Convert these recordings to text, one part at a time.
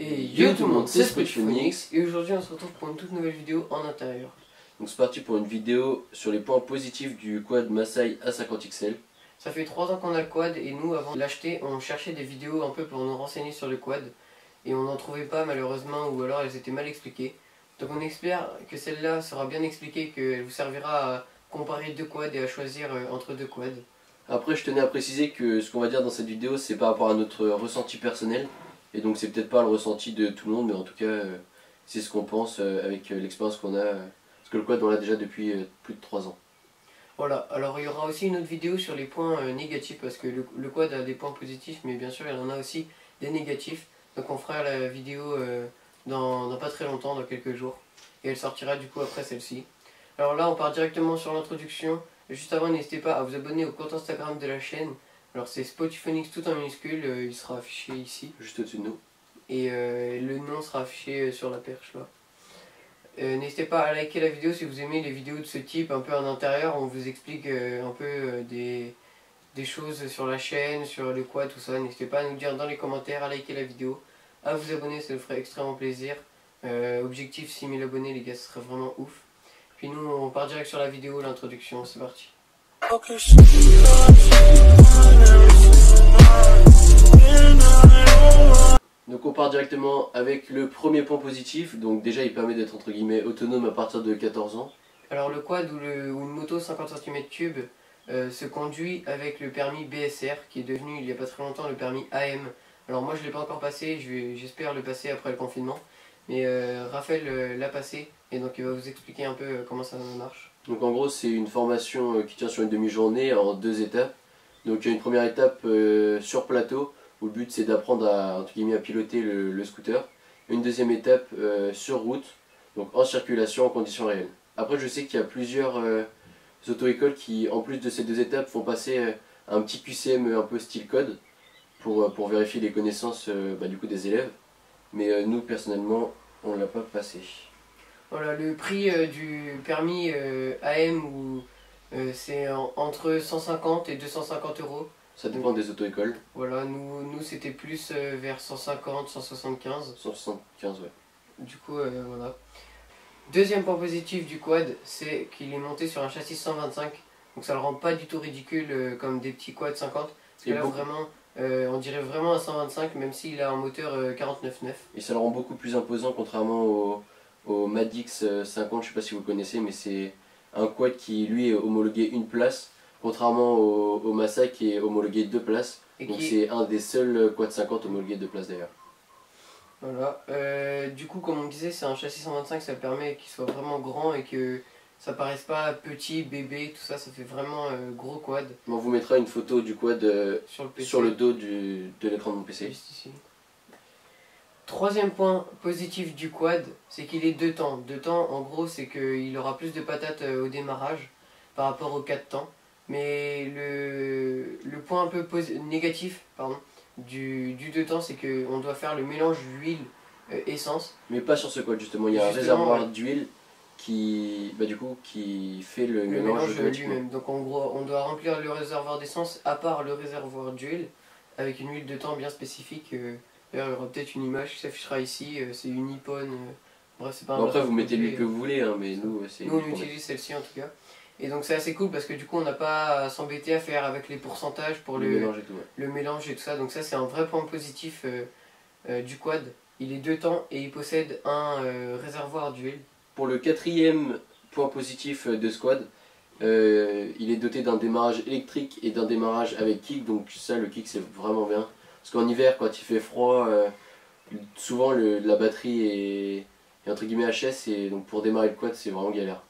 Et yo tout le monde, c'est Spotify et aujourd'hui on se retrouve pour une toute nouvelle vidéo en intérieur. Donc c'est parti pour une vidéo sur les points positifs du quad Masai A50XL. Ça fait 3 ans qu'on a le quad et nous avant de l'acheter on cherchait des vidéos un peu pour nous renseigner sur le quad et on n'en trouvait pas malheureusement ou alors elles étaient mal expliquées. Donc on espère que celle-là sera bien expliquée, qu'elle vous servira à comparer deux quads et à choisir entre deux quads. Après je tenais à préciser que ce qu'on va dire dans cette vidéo c'est par rapport à notre ressenti personnel. Et donc c'est peut-être pas le ressenti de tout le monde, mais en tout cas c'est ce qu'on pense avec l'expérience qu'on a. Parce que le quad on l'a déjà depuis plus de 3 ans. Voilà, alors il y aura aussi une autre vidéo sur les points négatifs, parce que le quad a des points positifs, mais bien sûr il y en a aussi des négatifs. Donc on fera la vidéo dans pas très longtemps, dans quelques jours. Et elle sortira du coup après celle-ci. Alors là on part directement sur l'introduction. Juste avant, n'hésitez pas à vous abonner au compte Instagram de la chaîne. Alors c'est Spotify tout en minuscule, il sera affiché ici. Juste au-dessus de nous. Et le nom sera affiché sur la perche là. N'hésitez pas à liker la vidéo si vous aimez les vidéos de ce type, un peu en intérieur. On vous explique un peu des choses sur la chaîne, sur le quad, tout ça. N'hésitez pas à nous dire dans les commentaires, à liker la vidéo, à vous abonner, ça nous ferait extrêmement plaisir. Objectif 6000 abonnés les gars, ce serait vraiment ouf. Puis nous on part direct sur la vidéo, l'introduction, c'est parti. Donc on part directement avec le premier point positif. Donc déjà il permet d'être entre guillemets autonome à partir de 14 ans. Alors le quad ou une moto 50 cm3 se conduit avec le permis BSR qui est devenu il n'y a pas très longtemps le permis AM. Alors moi je ne l'ai pas encore passé, j'espère le passer après le confinement. Mais Raphaël l'a passé et donc il va vous expliquer un peu comment ça marche. Donc en gros c'est une formation qui tient sur une demi-journée en 2 étapes. Donc il y a une première étape sur plateau où le but c'est d'apprendre à piloter le scooter. Une deuxième étape sur route, donc en circulation en conditions réelles. Après je sais qu'il y a plusieurs auto-écoles qui en plus de ces 2 étapes font passer un petit QCM un peu style code pour vérifier les connaissances du coup des élèves. Mais nous personnellement on l'a pas passé. Voilà, le prix du permis AM c'est entre 150 et 250 euros. Ça dépend des auto-écoles. Voilà, nous c'était plus vers 150, 175. 175 ouais. Du coup voilà. Deuxième point positif du quad, c'est qu'il est monté sur un châssis 125. Donc ça le rend pas du tout ridicule comme des petits quads 50. Parce que là vraiment, on dirait vraiment un 125 même s'il a un moteur 49.9. Et ça le rend beaucoup plus imposant contrairement au Madix 50, je sais pas si vous connaissez, mais c'est un quad qui lui est homologué une place, contrairement au Masai qui est homologué 2 places. Donc c'est un des seuls quad 50 homologués 2 places d'ailleurs. Voilà, du coup comme on disait c'est un châssis 125, ça permet qu'il soit vraiment grand et que ça paraisse pas petit, bébé, tout ça, ça fait vraiment gros quad. On vous mettra une photo du quad sur le dos de l'écran de mon PC. Juste ici. Troisième point positif du quad, c'est qu'il est 2 temps. 2 temps en gros c'est qu'il aura plus de patates au démarrage par rapport aux 4 temps. Mais le point un peu négatif du 2 temps, c'est qu'on doit faire le mélange huile essence. Mais pas sur ce quad justement, il y a un réservoir d'huile qui fait le mélange lui-même. Donc en gros on doit remplir le réservoir d'essence à part le réservoir d'huile avec une huile de temps bien spécifique. D'ailleurs il y aura peut-être une image qui s'affichera ici, c'est une Nippon. Bref, c'est pas un après vous mettez l'huile que vous voulez, hein, mais nous on utilise celle-ci en tout cas. Et donc c'est assez cool parce que du coup on n'a pas à s'embêter à faire avec les pourcentages pour le mélange et tout ça. Donc ça c'est un vrai point positif du quad. Il est 2 temps et il possède un réservoir d'huile. Pour le 4e point positif de ce quad, il est doté d'un démarrage électrique et d'un démarrage avec kick. Donc ça, le kick c'est vraiment bien. Parce qu'en hiver quand il fait froid, souvent la batterie est entre guillemets HS et donc pour démarrer le quad c'est vraiment galère.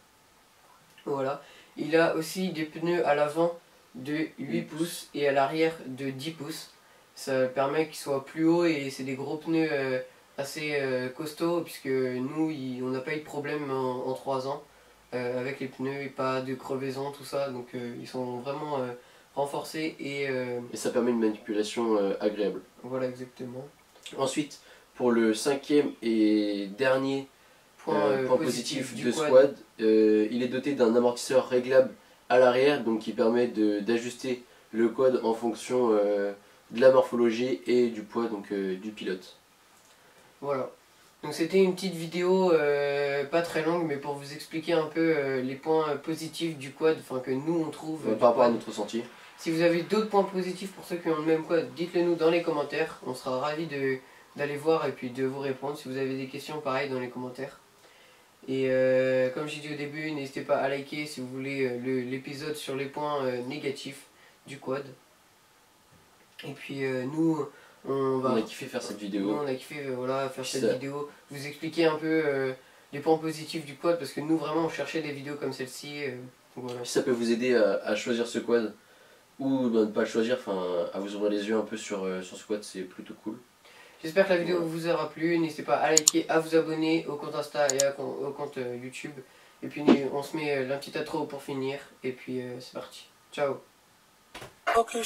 Voilà. Il a aussi des pneus à l'avant de 8 pouces et à l'arrière de 10 pouces. Ça permet qu'ils soient plus hauts et c'est des gros pneus assez costauds puisque nous on n'a pas eu de problème en 3 ans avec les pneus et pas de crevaison tout ça. Donc ils sont vraiment renforcés et ça permet une manipulation agréable. Voilà exactement. Ensuite pour le 5e et dernier point positif de quad, il est doté d'un amortisseur réglable à l'arrière, donc qui permet d'ajuster le quad en fonction de la morphologie et du poids du pilote. Voilà. Donc c'était une petite vidéo pas très longue, mais pour vous expliquer un peu les points positifs du quad, enfin que nous on trouve par rapport à notre ressenti. Si vous avez d'autres points positifs pour ceux qui ont le même quad, dites-le nous dans les commentaires. On sera ravis d'aller voir et puis de vous répondre. Si vous avez des questions, pareil dans les commentaires. Et comme j'ai dit au début, n'hésitez pas à liker si vous voulez l'épisode sur les points négatifs du quad. Et puis nous, on a kiffé faire cette vidéo. Nous, on a kiffé voilà, faire cette vidéo. Vous expliquer un peu les points positifs du quad parce que nous vraiment on cherchait des vidéos comme celle-ci. Voilà. Si ça peut vous aider à choisir ce quad ou ne pas le choisir, à vous ouvrir les yeux un peu sur ce quad, c'est plutôt cool. J'espère que la vidéo vous aura plu, n'hésitez pas à liker, à vous abonner au compte Insta et au compte YouTube. Et puis on se met la petite intro pour finir, et puis c'est parti. Ciao. Okay.